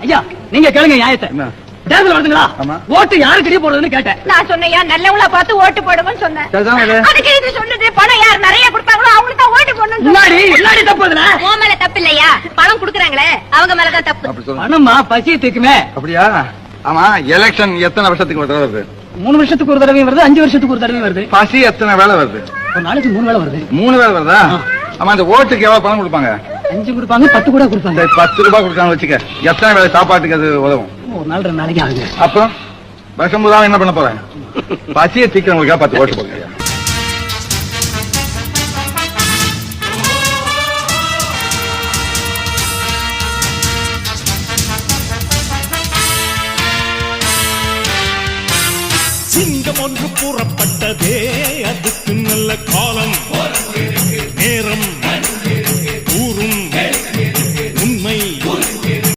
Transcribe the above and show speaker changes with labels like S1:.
S1: ஐயா நீங்க கேளுங்க நியாயத்தை. தேர்தல் வருதுங்களா? ஓட்டு யாருக்கு போடுறதுன்னு கேட்டேன்.
S2: நான் சொன்னையா நல்லவங்களா பார்த்து ஓட்டு போடுங்கன்னு சொன்னேன். அதுக்கு இது சொல்லுது பணம் யார் நிறைய கொடுப்பாங்களோ அவங்களுக்கு தான் ஓட்டு போடணும்.
S1: முன்னாடி தப்பு அதுல.
S2: உன் மேல தப்பு இல்லையா? பணம் குடுக்குறாங்களே அவங்க மேலதான் தப்பு.
S1: பணமா பசியை தீக்குமே.
S3: அப்படியா? ஆமா, எலெக்ஷன் எத்தனை வருஷத்துக்கு ஒரு தடவை வருது?
S1: 3 வருஷத்துக்கு ஒரு தடவை வருது, 5 வருஷத்துக்கு ஒரு தடவை வருது.
S3: பசி எத்தனை வேலை வருது?
S1: ஒரு நாளைக்கு 3 வேலை வருது.
S3: 3 வேலை வருதா? ஆமா, அந்த ஓட்டுக்கு எவ்வளவு பணம் கொடுப்பாங்க?
S1: 5 கொடுப்பாங்க, 10 கூட கொடுப்பாங்க.
S3: 10 ரூபாய் கொடுக்காம வச்சுக்க, எத்தனை வேலை சாப்பாட்டுக்கு அது உதவும்?
S1: ஒரு நாள் 2 நாளைக்கு ஆகுது.
S3: அப்புறம் வருஷம் பூரா என்ன பண்ண போறேன்? பசியை தீக்கிறவங்களுக்கா 10 ஓட்டு போடுங்க.
S4: சிங்கம் ஒன்று கூறப்பட்டதே, அதுக்கு நல்ல காலம் நேரம்